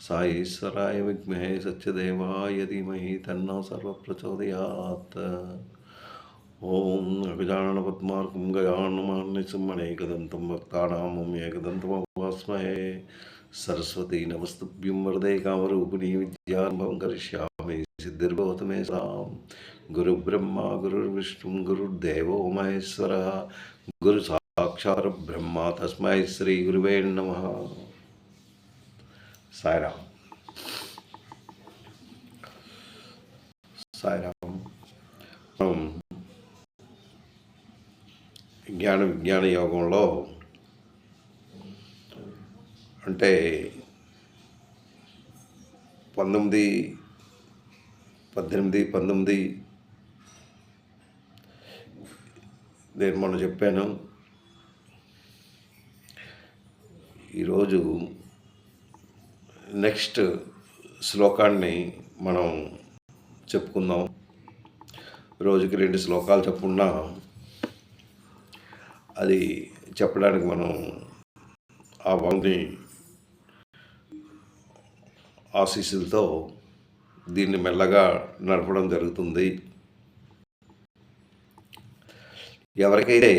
సాయేశ్వరాయ విద్మహే సత్యదేవాయ ధీమహి తన్నో సర్వప్రచోదయాత్. ఓం అగజానన పద్మార్కం గజాననమహర్నిశమనేకదంతం భక్తానాం ఏకదంతముపాస్మహే. సరస్వతీ నమస్తుభ్యం వరదే కామరూపిణీ విద్యారంభం కరిష్యామి సిద్ధిర్భవతు మే సాం. గురుబ్రహ్మ గురుర్విష్ణు గురుర్దేవో మహేశ్వరః గురు సాక్షాత్ బ్రహ్మ తస్మై శ్రీ గురువే నమః. సాయిరామ్. సాయిరామ్. జ్ఞాన విజ్ఞాన యోగంలో అంటే 19, 18, 19 నేను మొన్న చెప్పాను. ఈరోజు నెక్స్ట్ శ్లోకాన్ని మనం చెప్పుకుందాం. రోజుకి 2 శ్లోకాలు చెప్పుకున్నా అది చెప్పడానికి మనం ఆ భక్తి ఆశీస్సులతో దీన్ని మెల్లగా నడపడం జరుగుతుంది. ఎవరికైతే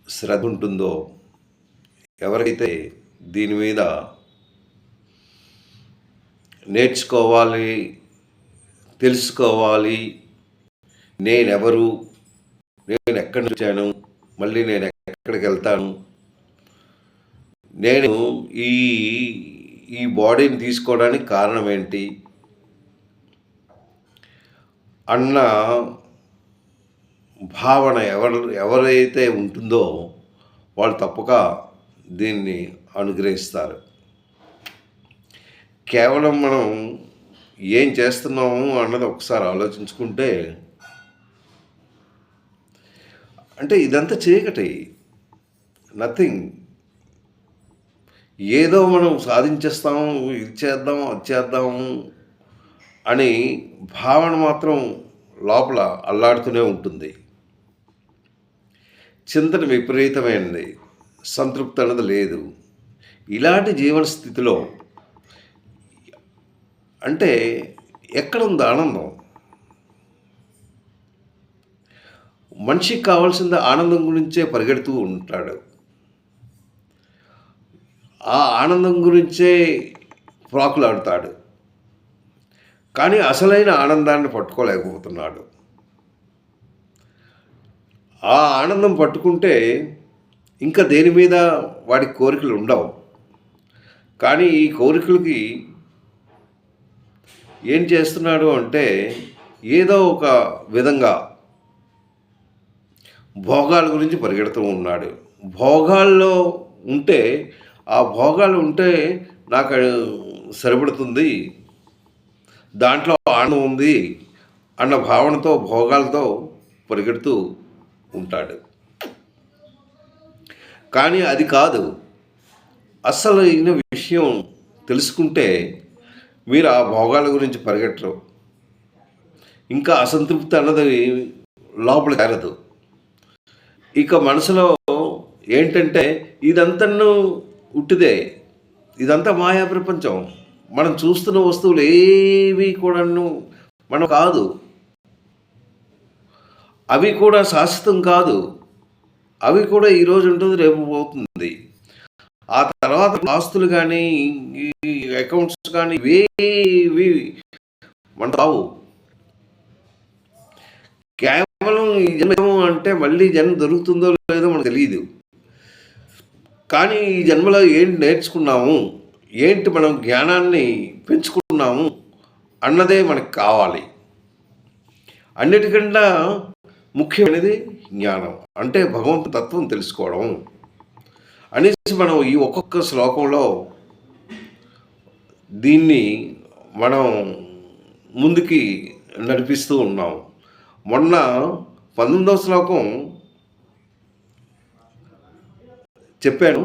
శ్రద్ధ ఉంటుందో, ఎవరైతే దీని మీద నేర్చుకోవాలి, తెలుసుకోవాలి, నేనెవరు, నేను ఎక్కడి నుంచి వచ్చాను, మళ్ళీ నేను ఎక్కడికి వెళ్తాను, నేను ఈ బాడీని తీసుకోవడానికి కారణం ఏంటి అన్న భావన ఎవరైతే ఉంటుందో వాళ్ళు తప్పక దీన్ని అనుగ్రహిస్తారు. కేవలం మనం ఏం చేస్తున్నాము అన్నది ఒకసారి ఆలోచించుకుంటే, అంటే ఇదంతా చీకటి, నథింగ్. ఏదో మనం సాధించేస్తాము, ఇది చేద్దాము, అది చేద్దాము అని భావన మాత్రం లోపల అల్లాడుతూనే ఉంటుంది. చింతన విపరీతమైనది, సంతృప్తి అన్నది లేదు. ఇలాంటి జీవన స్థితిలో అంటే ఎక్కడ ఉంది ఆనందం? మనిషికి కావాల్సింది ఆనందం గురించే పరిగెడుతూ ఉంటాడు. ఆ ఆనందం గురించే ప్రాకులాడుతాడు. కానీ అసలైన ఆనందాన్ని పట్టుకోలేకపోతున్నాడు. ఆ ఆనందం పట్టుకుంటే ఇంకా దేని మీద వాడి కోరికలు ఉండవు. కానీ ఈ కోరికలకి ఏం చేస్తున్నాడు అంటే, ఏదో ఒక విధంగా భోగాల గురించి పరిగెడుతూ ఉన్నాడు. భోగాల్లో ఉంటే, ఆ భోగాలు ఉంటే నాకు సరిపడుతుంది, దాంట్లో ఆనందం ఉంది అన్న భావనతో భోగాలతో పరిగెడుతూ ఉంటాడు. కానీ అది కాదు. అసలు అయిన విషయం తెలుసుకుంటే మీరు ఆ భోగాల గురించి పరిగెట్టరు. ఇంకా అసంతృప్తి అన్నది లోపల చేరదు. ఇక మనసులో ఏంటంటే ఇదంతా ఉట్టిదే, ఇదంతా మాయా ప్రపంచం, మనం చూస్తున్న వస్తువులు ఏవి కూడా మనం కాదు, అవి కూడా శాశ్వతం కాదు, అవి కూడా ఈరోజు ఉంటుంది, రేపు పోతుంది. ఆ తర్వాత ఆస్తులు కానీ అకౌంట్స్ కానీ ఇవేవి మన రావు. కేవలం ఈ జన్మ అంటే మళ్ళీ జన్మ దొరుకుతుందో లేదో మనకు తెలియదు. కానీ ఈ జన్మలో ఏంటి నేర్చుకున్నాము, ఏంటి మనం జ్ఞానాన్ని పెంచుకున్నాము అన్నదే మనకు కావాలి. అన్నిటికన్నా ముఖ్యమైనది జ్ఞానం, అంటే భగవంతు తత్వం తెలుసుకోవడం అనేసి మనం ఈ ఒక్కొక్క శ్లోకంలో దీన్ని మనం ముందుకి నడిపిస్తూ ఉన్నాం. మొన్న 19వ శ్లోకం చెప్పాను.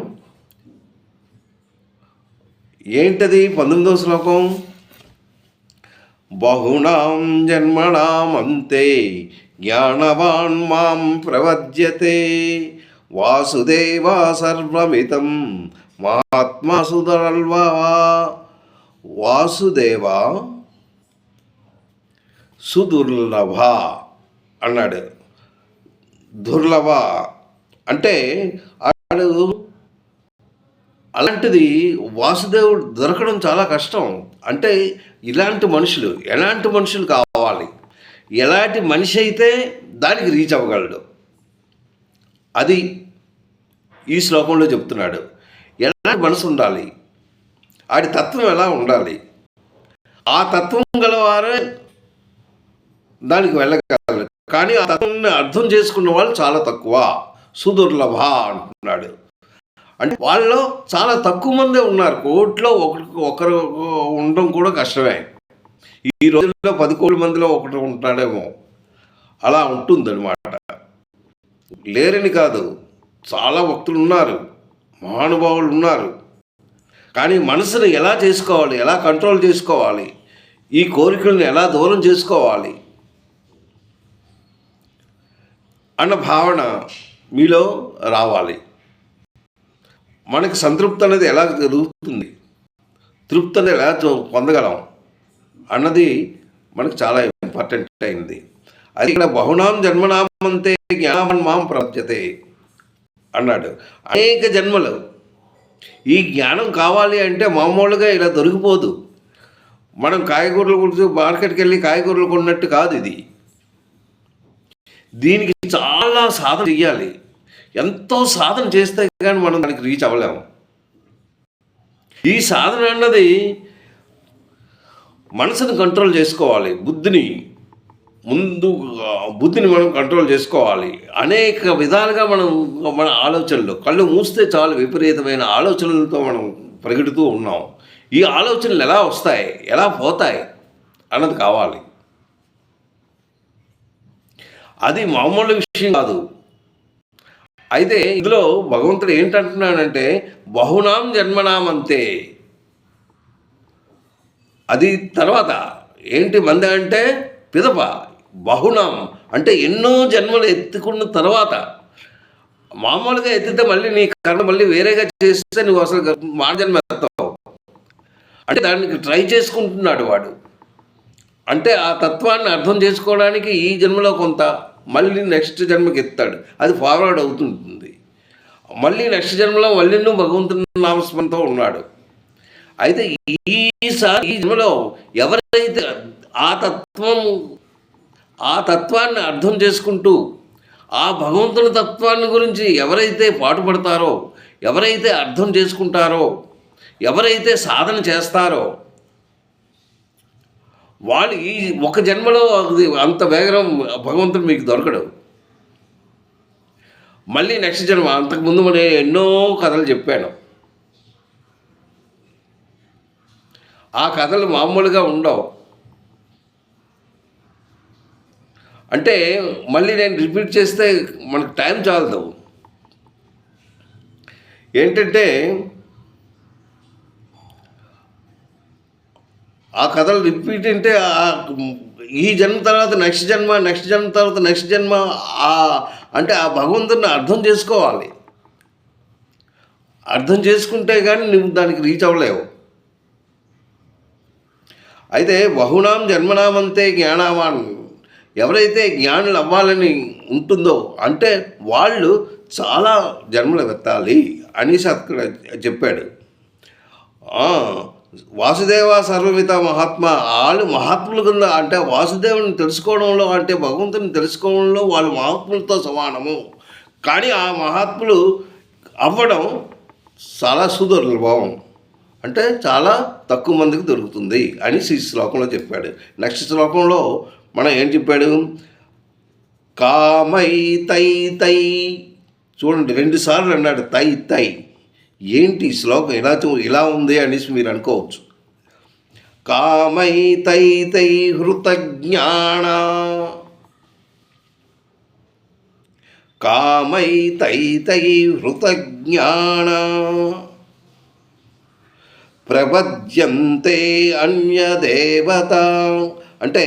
ఏంటది 19వ శ్లోకం? బహునాం జన్మనాం అంతే జ్ఞానవాన్ మాం ప్రవజ్యతే వాసుదేవా సర్వమితం మహాత్మా సుదర్ల్వా. వాసుదేవ సుదుర్లభ అన్నాడు. దుర్లభ అంటే ఆడు అలాంటిది వాసుదేవుడు దొరకడం చాలా కష్టం. అంటే ఇలాంటి మనుషులు ఎలాంటి మనుషులు కావాలి, ఎలాంటి మనిషి అయితే దానికి రీచ్ అవ్వగలడు, అది ఈ శ్లోకంలో చెప్తున్నాడు. ఎలాంటి మనసు ఉండాలి, ఆడి తత్వం ఎలా ఉండాలి, ఆ తత్వం గలవారే దానికి వెళ్ళగలరు. కానీ ఆ తత్వాన్ని అర్థం చేసుకున్న వాళ్ళు చాలా తక్కువ, సుదుర్లభ అంటున్నాడు. అంటే వాళ్ళలో చాలా తక్కువ మందే ఉన్నారు. కోట్లో ఒకరు ఉండడం కూడా కష్టమే. ఈ రోజుల్లో 10 కోట్ల మందిలో ఒకటి ఉంటాడేమో, అలా ఉంటుందన్నమాట. లేరని కాదు, చాలా భక్తులు ఉన్నారు, మహానుభావులు ఉన్నారు. కానీ మనసును ఎలా చేసుకోవాలి, ఎలా కంట్రోల్ చేసుకోవాలి, ఈ కోరికలను ఎలా దూరం చేసుకోవాలి అన్న భావన మీలో రావాలి. మనకి సంతృప్తి అనేది ఎలా జరుగుతుంది, తృప్తి అనేది ఎలా పొందగలం అన్నది మనకు చాలా ఇంపార్టెంట్ అయింది. అది ఇక్కడ బహునాం జన్మనామంతే జ్ఞానం మాం ప్రపంచతే అన్నాడు. అనేక జన్మలు ఈ జ్ఞానం కావాలి అంటే మామూలుగా ఇలా దొరికిపోదు. మనం కాయగూరలు గురించి మార్కెట్కి వెళ్ళి కాయగూరలు కొన్నట్టు కాదు ఇది. దీనికి చాలా సాధన చెయ్యాలి. ఎంతో సాధన చేస్తే కానీ మనం దానికి రీచ్ అవ్వలేము. ఈ సాధన అన్నది మనసుని కంట్రోల్ చేసుకోవాలి, బుద్ధిని మనం కంట్రోల్ చేసుకోవాలి. అనేక విధాలుగా మన ఆలోచనలు కళ్ళు మూస్తే చాలు విపరీతమైన ఆలోచనలతో మనం పరిగెడుతూ ఉన్నాం. ఈ ఆలోచనలు ఎలా వస్తాయి, ఎలా పోతాయి అన్నది కావాలి. అది మామూలు విషయం కాదు. అయితే ఇందులో భగవంతుడు ఏంటంటున్నాడంటే బహునాం జన్మనామంతే. అది తర్వాత ఏంటి మంది అంటే పిదప. బహునాం అంటే ఎన్నో జన్మలు ఎత్తుకున్న తర్వాత. మామూలుగా ఎత్తితే మళ్ళీ నీ కర్మ మళ్ళీ వేరేగా చేస్తే నువ్వు అసలు జన్మ ఎత్తావు. అంటే దానికి ట్రై చేసుకుంటున్నాడు వాడు. అంటే ఆ తత్వాన్ని అర్థం చేసుకోవడానికి ఈ జన్మలో కొంత, మళ్ళీ నెక్స్ట్ జన్మకి ఎత్తాడు, అది ఫార్వర్డ్ అవుతుంటుంది. మళ్ళీ నెక్స్ట్ జన్మలో మళ్ళీ నువ్వు భగవంతుని నామస్మరణతో ఉన్నాడు. అయితే ఈసారి ఈ జన్మలో ఎవరైతే ఆ తత్వాన్ని అర్థం చేసుకుంటూ ఆ భగవంతుని తత్వాన్ని గురించి ఎవరైతే పాటుపడతారో, ఎవరైతే అర్థం చేసుకుంటారో, ఎవరైతే సాధన చేస్తారో వాళ్ళు ఈ ఒక జన్మలో అంత వేగం భగవంతుడు మీకు దొరకడు. మళ్ళీ నెక్స్ట్ జన్మ. అంతకుముందు నేను ఎన్నో కథలు చెప్పాను. ఆ కథలు మామూలుగా ఉండవు. అంటే మళ్ళీ నేను రిపీట్ చేస్తే మనకు టైం చాలదు. ఏంటంటే ఆ కథలు రిపీట్ అంటే ఈ జన్మ తర్వాత నెక్స్ట్ జన్మ, నెక్స్ట్ జన్మ తర్వాత నెక్స్ట్ జన్మ, అంటే ఆ భగవంతుడిని అర్థం చేసుకోవాలి. అర్థం చేసుకుంటే కానీ నువ్వు దానికి రీచ్ అవ్వలేవు. అయితే బహునాం జన్మనామంతే జ్ఞానవాన్. ఎవరైతే జ్ఞానులు అవ్వాలని ఉంటుందో అంటే వాళ్ళు చాలా జన్మలు ఎత్తాలి అనేసి అక్కడ చెప్పాడు. వాసుదేవ సర్వమిత మహాత్మ. వాళ్ళు మహాత్ముల కింద, అంటే వాసుదేవుని తెలుసుకోవడంలో, అంటే భగవంతుని తెలుసుకోవడంలో వాళ్ళు మహాత్ములతో సమానము. కానీ ఆ మహాత్ములు అవ్వడం చాలా సుదుర్లభం, అంటే చాలా తక్కువ మందికి దొరుకుతుంది అని ఈ శ్లోకంలో చెప్పాడు. నెక్స్ట్ శ్లోకంలో మనం ఏం చెప్పాడు? కామై తై తై. చూడండి, 2 సార్లు అన్నాడు తై తై. ఏంటి శ్లోకం ఇలా ఉంది అనేసి మీరు అనుకోవచ్చు. కామై తై తై హృతజ్ఞాన, కామై తై తై హృతజ్ఞాన ప్రపద్యంతే అన్యదేవత. అంటే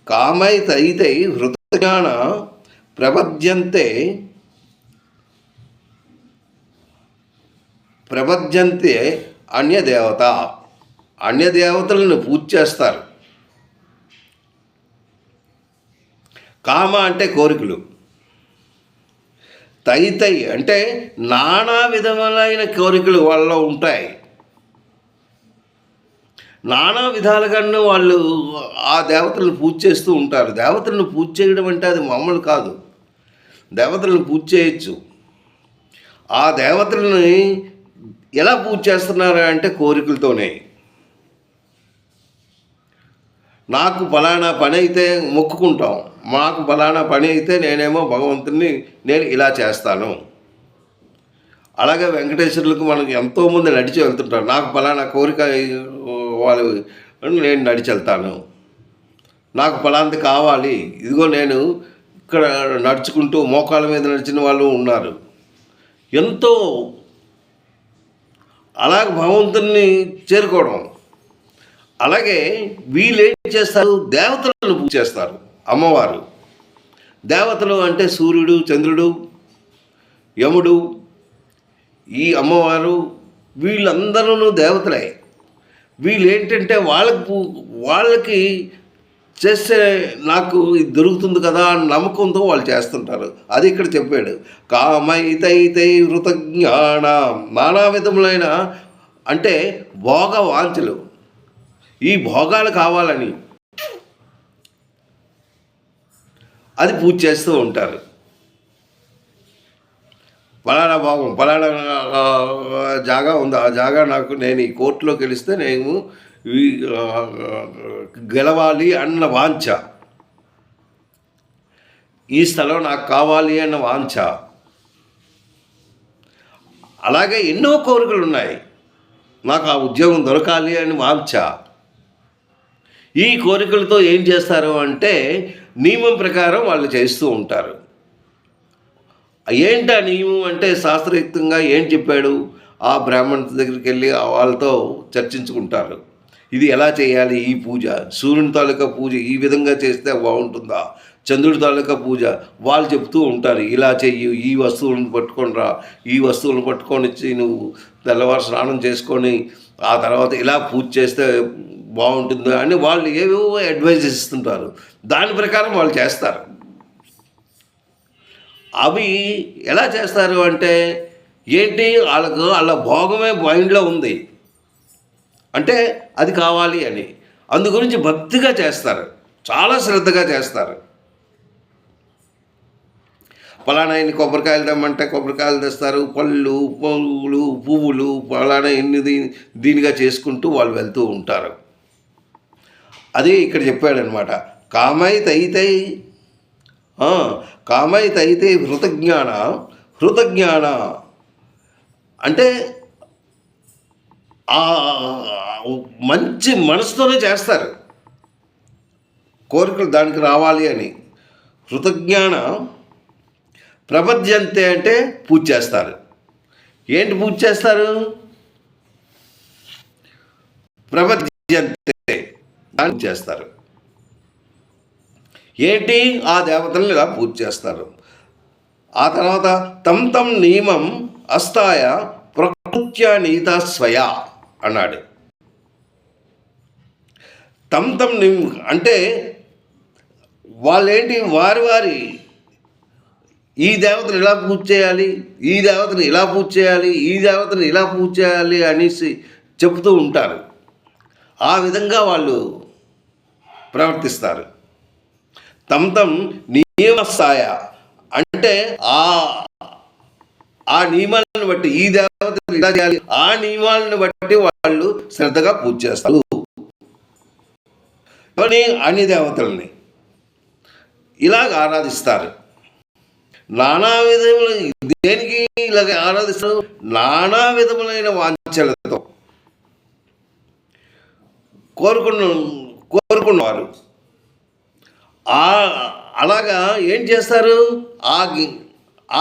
కామైతైతై హృతజ్ఞాన ప్రపద్యంతే ప్రపద్యంతే అన్యదేవత. అన్యదేవతలను పూజ చేస్తారు. కామ అంటే కోరికలు, తైతై అంటే నానా విధములైన కోరికలు వాళ్ళలో ఉంటాయి. నానా విధాలుగాను వాళ్ళు ఆ దేవతలను పూజ చేస్తూ ఉంటారు. దేవతలను పూజ చేయడం అంటే అది మామూలు కాదు. దేవతలను పూజ చేయొచ్చు. ఆ దేవతలని ఎలా పూజ చేస్తున్నారు అంటే కోరికలతోనే. నాకు ఫలానా పని అయితే మొక్కుకుంటాం, మాకు ఫలానా పని అయితే నేనేమో భగవంతుని నేను ఇలా చేస్తాను. అలాగే వెంకటేశ్వరులకు మనకు ఎంతోమంది నడిచి వెళ్తుంటారు. నాకు ఫలానా కోరిక వాళ్ళు నేను నడిచి వెళ్తాను, నాకు ఫలాంది కావాలి, ఇదిగో నేను ఇక్కడ నడుచుకుంటూ మోకాళ్ళ మీద నడిచిన వాళ్ళు ఉన్నారు. ఎంతో అలాగే భగవంతుని చేరుకోవడం. అలాగే వీళ్ళు ఏం చేస్తారు, దేవతలను పూజ చేస్తారు. అమ్మవారు దేవతలు అంటే సూర్యుడు, చంద్రుడు, యముడు, ఈ అమ్మవారు వీళ్ళందరూ దేవతలే. వీళ్ళు ఏంటంటే వాళ్ళకి చేస్తే నాకు ఇది దొరుకుతుంది కదా అని నమ్మకంతో వాళ్ళు చేస్తుంటారు. అది ఇక్కడ చెప్పాడు. కామైతైతై హృతజ్ఞాన, నానా విధములైన అంటే భోగ వాంఛలు, ఈ భోగాలు కావాలని అది పూజ చేస్తూ ఉంటారు. ఫలానా భాగం, ఫలానా జాగా ఉంది, ఆ జాగా నాకు నేను ఈ కోర్టులోకి వెళిస్తే నేను గెలవాలి అన్న వాంఛ, ఈ స్థలం నాకు కావాలి అన్న వాంఛ. అలాగే ఎన్నో కోరికలు ఉన్నాయి. నాకు ఆ ఉద్యోగం దొరకాలి అని వాంఛ. ఈ కోరికలతో ఏం చేస్తారు అంటే నియమం ప్రకారం వాళ్ళు చేస్తూ ఉంటారు. ఏంటి ఆ నియమం అంటే శాస్త్రయుక్తంగా ఏం చెప్పాడు, ఆ బ్రాహ్మణుల దగ్గరికి వెళ్ళి వాళ్ళతో చర్చించుకుంటారు. ఇది ఎలా చేయాలి, ఈ పూజ, సూర్యుని తాలూకా పూజ ఈ విధంగా చేస్తే బాగుంటుందా, చంద్రుడి తాలూకా పూజ వాళ్ళు చెప్తూ ఉంటారు. ఇలా చెయ్యి, ఈ వస్తువులను పట్టుకొని రా, ఈ వస్తువులను పట్టుకొని వచ్చి నువ్వు తెల్లవారు స్నానం చేసుకొని ఆ తర్వాత ఇలా పూజ చేస్తే బాగుంటుందా అని వాళ్ళు ఏవేవో అడ్వైజ్ ఇస్తుంటారు. దాని ప్రకారం వాళ్ళు చేస్తారు. అవి ఎలా చేస్తారు అంటే ఏంటి, వాళ్ళ భోగమే మైండ్లో ఉంది అంటే అది కావాలి అని, అందు గురించి భక్తిగా చేస్తారు, చాలా శ్రద్ధగా చేస్తారు. ఫలానా ఎన్ని కొబ్బరికాయలు తెమ్మంటే కొబ్బరికాయలు తెస్తారు, పళ్ళు, పువ్వులు, పువ్వులు ఫలానా ఎన్ని దీనిగా చేసుకుంటూ వాళ్ళు వెళ్తూ ఉంటారు. అదే ఇక్కడ చెప్పాడనమాట. కామైతైతై కామైతైతై హృతజ్ఞాన అంటే మంచి మనసుతోనే చేస్తారు కోరికలు దానికి రావాలి అని. హృతజ్ఞాన ప్రపద్యంతే అంటే పూజ చేస్తారు. ఏంటి పూజ చేస్తారు, ప్రపద్యంతే అని చేస్తారు. ఏంటి, ఆ దేవతలను ఇలా పూజ చేస్తారు. ఆ తర్వాత తం నియమం అస్తాయ ప్రకృత్య నీత స్వయ అన్నాడు. తం అంటే వాళ్ళేంటి, వారి ఈ దేవతను ఇలా పూజ చేయాలి, ఈ దేవతను ఇలా పూజ చేయాలి, ఈ దేవతను ఇలా పూజ చేయాలి అనేసి చెబుతూ ఉంటారు. ఆ విధంగా వాళ్ళు ప్రవర్తిస్తారు. తం నియమస్థాయ అంటే ఆ నియమాలను బట్టి ఈ దేవతను ఇలా చేయాలి, ఆ నియమాలను బట్టి వాళ్ళు శ్రద్ధగా పూజ చేస్తారు. అన్ని దేవతల్ని ఇలాగ ఆరాధిస్తారు. నానా విధముల దేనికి ఇలాగ ఆరాధిస్తారు, నానా విధములైన వాంఛలతో కోరుకున్నవారు అలాగా ఏం చేస్తారు,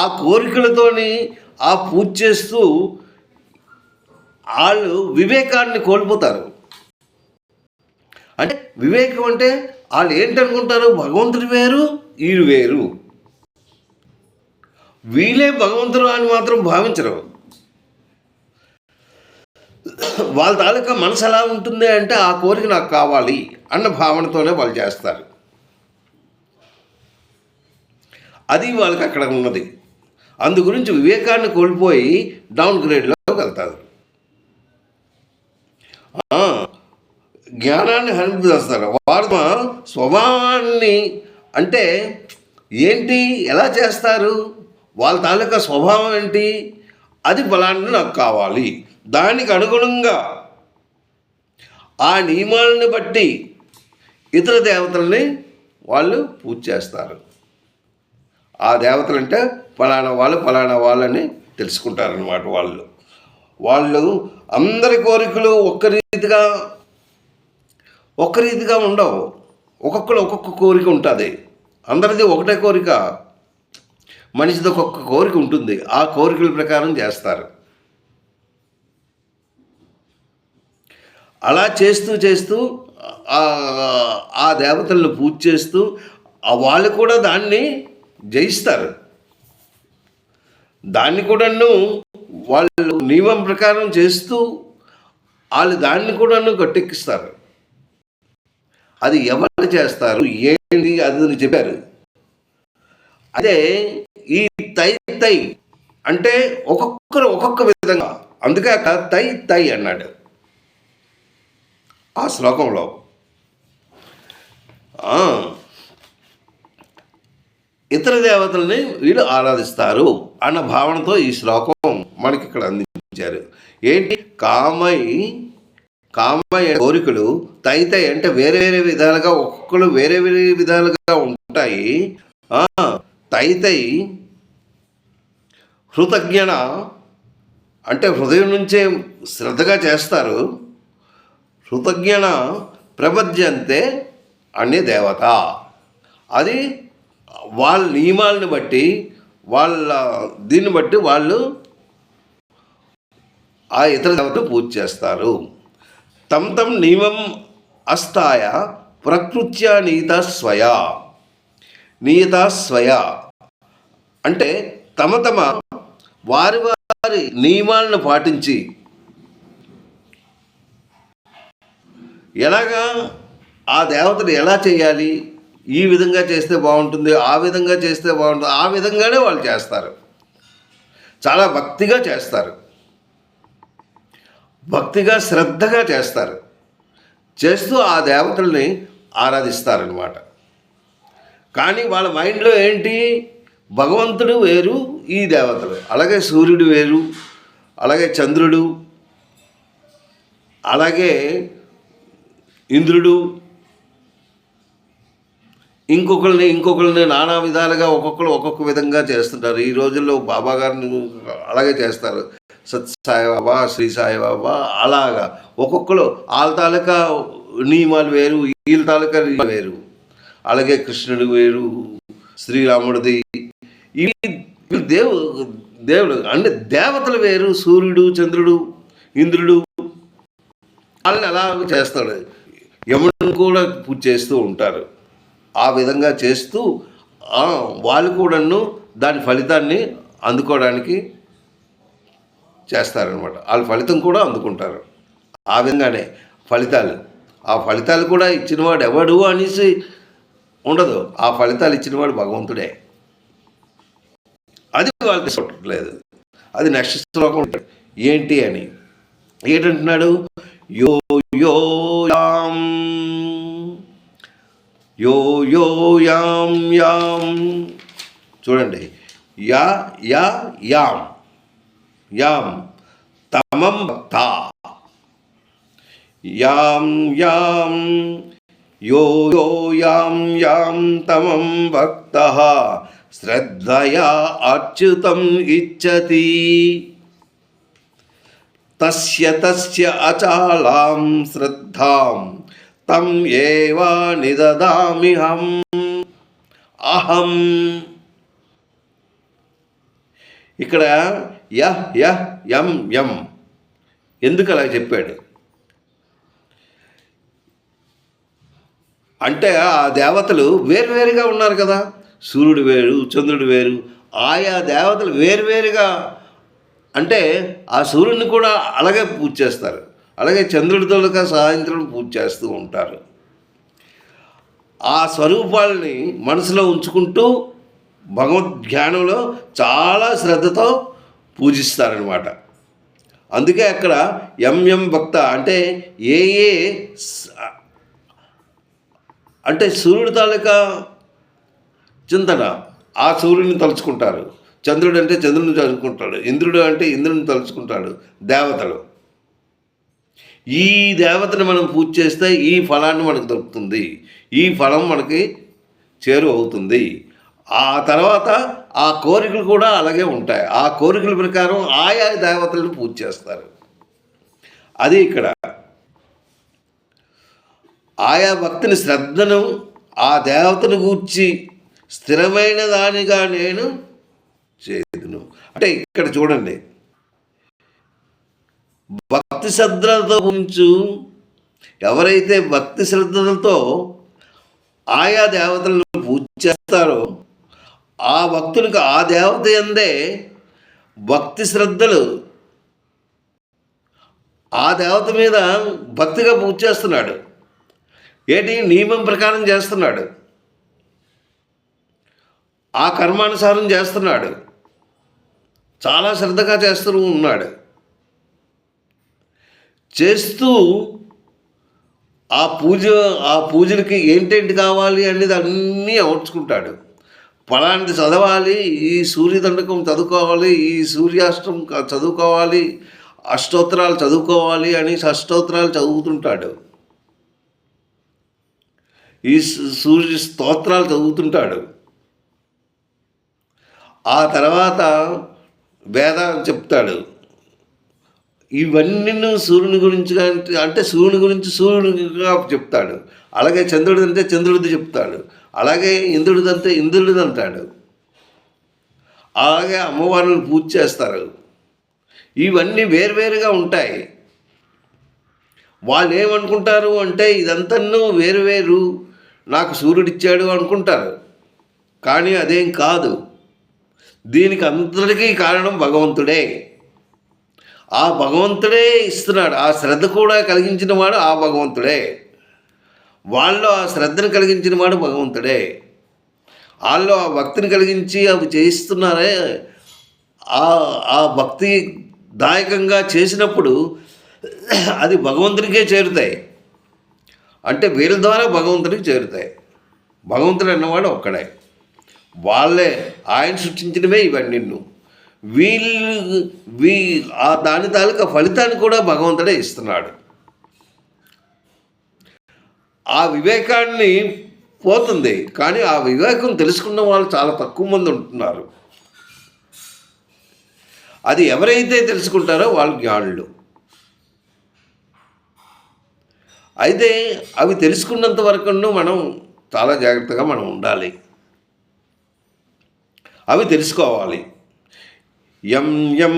ఆ కోరికలతోని ఆ పూజ చేస్తూ వాళ్ళు వివేకాన్ని కోల్పోతారు. అంటే వివేకం అంటే వాళ్ళు ఏంటనుకుంటారు, భగవంతుడు వేరు, వీళ్ళు వేరు, వీళ్ళే భగవంతుడు అని మాత్రం భావించరు. వాళ్ళ తాలూకా మనసు ఎలా ఉంటుంది అంటే, ఆ కోరిక నాకు కావాలి అన్న భావనతోనే వాళ్ళు చేస్తారు. అది వాళ్ళకి అక్కడ ఉన్నది. అందు గురించి వివేకాన్ని కోల్పోయి డౌన్ గ్రేడ్లోకి వెళ్తారు. జ్ఞానాన్ని హరింపజేస్తారు. వారు స్వభావాన్ని అంటే ఏంటి, ఎలా చేస్తారు, వాళ్ళ తాలూకా స్వభావం ఏంటి, అది ఫలాన్ని నాకు కావాలి, దానికి అనుగుణంగా ఆ నియమాలను బట్టి ఇతర దేవతల్ని వాళ్ళు పూజ చేస్తారు. ఆ దేవతలు అంటే ఫలానా వాళ్ళని తెలుసుకుంటారనమాట. వాళ్ళు అందరి కోరికలు ఒక్క రీతిగా ఉండవు. ఒక్కొక్కరు ఒక్కొక్క కోరిక ఉంటుంది. అందరిది ఒకటే కోరిక, మనిషిది ఒక్కొక్క కోరిక ఉంటుంది. ఆ కోరికల ప్రకారం చేస్తారు. అలా చేస్తూ ఆ దేవతలను పూజ చేస్తూ వాళ్ళు కూడా దాన్ని జయిస్తారు. దాన్ని కూడాను వాళ్ళు నియమం ప్రకారం చేస్తూ వాళ్ళు దాన్ని కూడాను గట్టెక్కిస్తారు. అది ఎవరు చేస్తారు ఏంటి అది చెప్పారు. అదే ఈ తై అంటే ఒక్కొక్కరు ఒక్కొక్క విధంగా, అందుకే తై అన్నాడు ఆ శ్లోకంలో. ఇతర దేవతల్ని వీళ్ళు ఆరాధిస్తారు అన్న భావనతో ఈ శ్లోకం మనకి ఇక్కడ అందించారు. ఏంటి, కామయ్య కోరికలు తై అంటే వేరే వేరే విధాలుగా, ఒక్కొక్కరు వేరే వేరే విధాలుగా ఉంటాయి. తై హృతజ్ఞన అంటే హృదయం నుంచే శ్రద్ధగా చేస్తారు. హృతజ్ఞన ప్రపద్యంతే అనే దేవత, అది వాళ్ళ నియమాలను బట్టి దీన్ని బట్టి వాళ్ళు ఆ ఇతర దేవతను పూజ చేస్తారు. తం నియమం అస్థాయ ప్రకృత్యా నీత స్వయ అంటే తమ వారి నియమాలను పాటించి, ఎలాగా ఆ దేవతను ఎలా చేయాలి, ఈ విధంగా చేస్తే బాగుంటుంది, ఆ విధంగా చేస్తే బాగుంటుంది, ఆ విధంగానే వాళ్ళు చేస్తారు. చాలా భక్తిగా చేస్తారు, భక్తిగా శ్రద్ధగా చేస్తారు. చేస్తూ ఆ దేవతల్ని ఆరాధిస్తారనమాట. కానీ వాళ్ళ మైండ్లో ఏంటి, భగవంతుడు వేరు, ఈ దేవతలు, అలాగే సూర్యుడు వేరు, అలాగే చంద్రుడు, అలాగే ఇంద్రుడు, ఇంకొకరిని నానా విధాలుగా ఒక్కొక్క విధంగా చేస్తుంటారు. ఈ రోజుల్లో బాబా గారిని అలాగే చేస్తారు. సత్ సాయిబాబా, శ్రీ సాయిబాబా, అలాగా ఒక్కొక్కరు వాళ్ళ తాలూకా నియమాలు వేరు, వీళ్ళ తాలూకా నియమాలు వేరు. అలాగే కృష్ణుడు వేరు, శ్రీరాముడిది, ఇవి దేవుడు అంటే దేవతలు వేరు, సూర్యుడు, చంద్రుడు, ఇంద్రుడు, వాళ్ళని అలా చేస్తాడు. యముడిని కూడా పూజ చేస్తూ ఉంటారు. ఆ విధంగా చేస్తూ వాళ్ళు కూడాను దాని ఫలితాన్ని అందుకోవడానికి చేస్తారనమాట. వాళ్ళ ఫలితం కూడా అందుకుంటారు. ఆ విధంగానే ఆ ఫలితాలు కూడా ఇచ్చినవాడు ఎవడు అనేసి ఉండదు. ఆ ఫలితాలు ఇచ్చినవాడు భగవంతుడే. అది వాళ్ళకి చూడట్లేదు. అది నెక్స్ట్ శ్లోకం ఉంటాడు ఏంటి అని. ఏంటంటున్నాడు, యో యాం చూడండి, యాం తమం భక్త, యాం యాం తమం భక్త శ్రద్ధయా అచ్యుతం ఇచ్చతి తస్య అచాలాం శ్రద్ధాం తం ఏవా నిదదామిహం అహం. ఇక్కడ యం ఎందుకు అలా చెప్పాడు? అంటే ఆ దేవతలు వేరువేరుగా ఉన్నారు కదా. సూర్యుడు వేరు, చంద్రుడు వేరు, ఆయా దేవతలు వేరువేరుగా. అంటే ఆ సూర్యుడిని కూడా అలాగే పూజ చేస్తారు, అలాగే చంద్రుడితో సాయంత్రం పూజ చేస్తూ ఉంటారు. ఆ స్వరూపాలని మనసులో ఉంచుకుంటూ భగవద్ధ్యానంలో చాలా శ్రద్ధతో పూజిస్తారనమాట. అందుకే అక్కడ ఎం భక్త అంటే ఏ అంటే సూర్యుడి తాలూకా చింతన, ఆ సూర్యుడిని తలుచుకుంటారు. చంద్రుడు అంటే చంద్రుడిని తలుచుకుంటాడు, ఇంద్రుడు అంటే ఇంద్రుడిని తలుచుకుంటాడు దేవతలు. ఈ దేవతని మనం పూజ చేస్తే ఈ ఫలాన్ని మనకు దొరుకుతుంది, ఈ ఫలం మనకి చేరువవుతుంది. ఆ తర్వాత ఆ కోరికలు కూడా అలాగే ఉంటాయి. ఆ కోరికల ప్రకారం ఆయా దేవతలను పూజ చేస్తారు. అది ఇక్కడ ఆయా భక్తిని శ్రద్ధను ఆ దేవతను గూర్చి స్థిరమైన దానిగా నేను చేదును. అంటే ఇక్కడ చూడండి, భక్తి శ్రద్ధలతో గురించి ఎవరైతే భక్తి శ్రద్ధలతో ఆయా దేవతలను పూజ చేస్తారో ఆ భక్తునికి ఆ దేవత యందే భక్తి శ్రద్ధలు, ఆ దేవత మీద భక్తిగా పూజ చేస్తున్నాడు. ఏంటి నియమం ప్రకారం చేస్తున్నాడు, ఆ కర్మానుసారం చేస్తున్నాడు, చాలా శ్రద్ధగా చేస్తూ ఉన్నాడు. చేస్తూ ఆ పూజలకి ఏంటేంటి కావాలి అనేది అన్నీ అమర్చుకుంటాడు. ఫలాంటి చదవాలి, ఈ సూర్యదండకం చదువుకోవాలి, ఈ సూర్యాష్టం చదువుకోవాలి, అష్టోత్తరాలు చదువుకోవాలి అని అష్టోత్తరాలు చదువుతుంటాడు, ఈ సూర్య స్తోత్రాలు చదువుతుంటాడు. ఆ తర్వాత వేదాలు చెప్తాడు. ఇవన్నీ సూర్యుని గురించి అంటే సూర్యుని గురించి సూర్యునిగా చెప్తాడు. అలాగే చంద్రుడి అంటే చంద్రుడిది చెప్తాడు, అలాగే ఇంద్రుడిది అంటే ఇంద్రుడిది అంటాడు. అలాగే అమ్మవారిని పూజ చేస్తారు. ఇవన్నీ వేరువేరుగా ఉంటాయి. వాళ్ళు ఏమనుకుంటారు అంటే ఇదంతా వేరువేరు, నాకు సూర్యుడిచ్చాడు అనుకుంటారు. కానీ అదేం కాదు. దీనికి అంతటికీ కారణం భగవంతుడే. ఆ భగవంతుడే ఇస్తున్నాడు. ఆ శ్రద్ధ కూడా కలిగించిన వాడు ఆ భగవంతుడే. వాళ్ళు ఆ శ్రద్ధను కలిగించిన వాడు భగవంతుడే. వాళ్ళు ఆ భక్తిని కలిగించి అవి చేయిస్తున్నారే, ఆ భక్తి దాయకంగా చేసినప్పుడు అది భగవంతునికే చేరుతాయి. అంటే వీళ్ళ ద్వారా భగవంతునికి చేరుతాయి. భగవంతుడు అన్నవాడు ఒక్కడే. వాళ్ళే ఆయన సృష్టించినవే ఇవన్నీ. దాని తాలూకా ఫలితాన్ని కూడా భగవంతుడే ఇస్తున్నాడు. ఆ వివేకాన్ని పోతుంది, కానీ ఆ వివేకం తెలుసుకున్న వాళ్ళు చాలా తక్కువ మంది ఉంటున్నారు. అది ఎవరైతే తెలుసుకుంటారో వాళ్ళు జ్ఞానులు. అయితే అవి తెలుసుకున్నంత వరకు మనం చాలా జాగ్రత్తగా మనం ఉండాలి. అవి తెలుసుకోవాలి. యం యం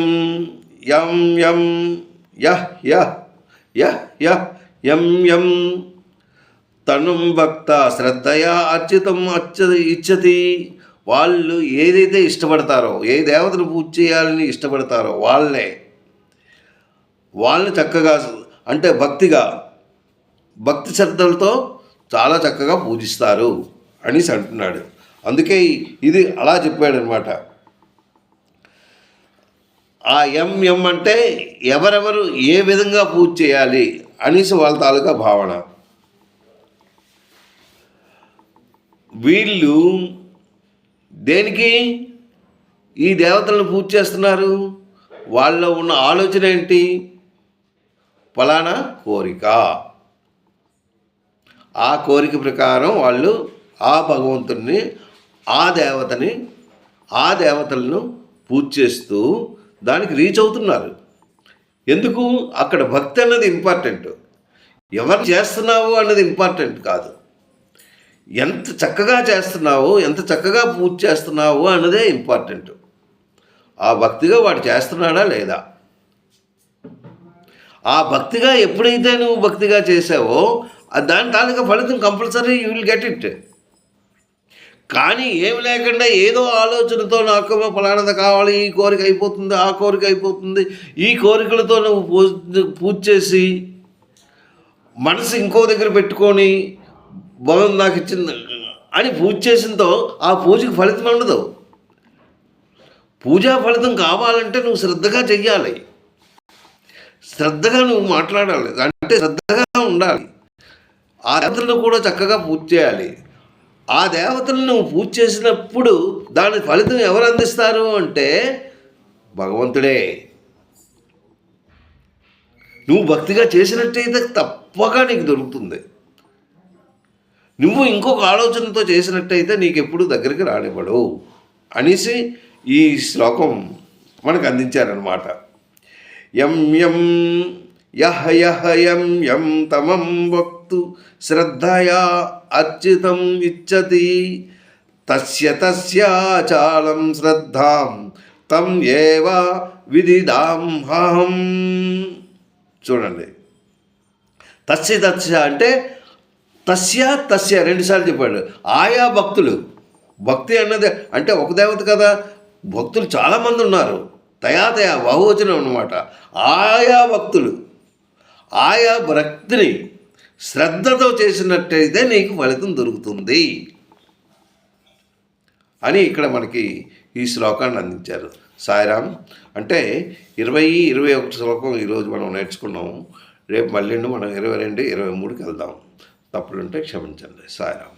యం యం యహ్ యహ్ యహ్ యహ్ యం యం తనుం భక్త శ్రద్ధయా అర్చితం ఇచ్చతి. వాళ్ళు ఏదైతే ఇష్టపడతారో, ఏ దేవతను పూజ చేయాలని ఇష్టపడతారో వాళ్ళని చక్కగా అంటే భక్తి శ్రద్ధలతో చాలా చక్కగా పూజిస్తారు అనేసి అంటున్నాడు. అందుకే ఇది అలా చెప్పాడనమాట. ఆ ఎం అంటే ఎవరెవరు ఏ విధంగా పూజ చేయాలి అనేసి వాళ్ళ తాలూకా భావన. వీళ్ళు దేనికి ఈ దేవతలను పూజ చేస్తున్నారు? వాళ్ళలో ఉన్న ఆలోచన ఏంటి? ఫలానా కోరిక. ఆ కోరిక ప్రకారం వాళ్ళు ఆ భగవంతుడిని, ఆ దేవతలను పూజ చేస్తూ దానికి రీచ్ అవుతున్నారు. ఎందుకు? అక్కడ భక్తి అన్నది ఇంపార్టెంట్. ఎవరు చేస్తున్నావు అన్నది ఇంపార్టెంట్ కాదు. ఎంత చక్కగా చేస్తున్నావు, ఎంత చక్కగా పూజ చేస్తున్నావు అన్నదే ఇంపార్టెంట్. ఆ భక్తిగా వాడు చేస్తున్నాడా లేదా? ఆ భక్తిగా ఎప్పుడైతే నువ్వు భక్తిగా చేసావో దాని తాలూకా ఫలితం compulsory you will get it. కానీ ఏమి లేకుండా ఏదో ఆలోచనతో నాకు ఫలానది కావాలి, ఈ కోరిక అయిపోతుంది, ఆ కోరిక అయిపోతుంది, ఈ కోరికలతో నువ్వు పూజ చేసి మనసు ఇంకో దగ్గర పెట్టుకొని బాగుంది నాకు ఇచ్చింది అని పూజ చేసిందో ఆ పూజకి ఫలితం ఉండదు. పూజా ఫలితం కావాలంటే నువ్వు శ్రద్ధగా చెయ్యాలి, శ్రద్ధగా నువ్వు మాట్లాడాలి, అంటే శ్రద్ధగా ఉండాలి. ఆ దేవతలను కూడా చక్కగా పూజ చేయాలి. ఆ దేవతలను నువ్వు పూజ చేసినప్పుడు దాని ఫలితం ఎవరు అందిస్తారు అంటే భగవంతుడే. నువ్వు భక్తిగా చేసినట్టయితే తప్పగా నీకు దొరుకుతుంది. నువ్వు ఇంకొక ఆలోచనతో చేసినట్టయితే నీకు ఎప్పుడు దగ్గరికి రానివ్వడు అనేసి ఈ శ్లోకం మనకు అందించారనమాట. యం యం యహ యహ యం యం తమం వక్తు శ్రద్ధయా అర్చితం ఇచ్చతి తస్య తస్యాచాలం శ్రద్ధాం తం ఏవ విదిదాంహం. చూడండి, తస్య తస్య అంటే తస్య తస్య రెండుసార్లు చెప్పాడు. ఆయా భక్తులు, భక్తి అన్నది అంటే ఒక దేవత కదా, భక్తులు చాలామంది ఉన్నారు, తయాతయా బహువచనం అన్నమాట. ఆయా భక్తులు ఆయా భక్తిని శ్రద్ధతో చేసినట్టయితే నీకు ఫలితం దొరుకుతుంది అని ఇక్కడ మనకి ఈ శ్లోకాన్ని అందించారు. సాయిరామ్. అంటే 20-21 శ్లోకం ఈరోజు మనం నేర్చుకున్నాము. రేపు మళ్ళీ మనం 22-23కి వెళ్దాం. తప్పులుంటే క్షమించండి. సాయిరామ్.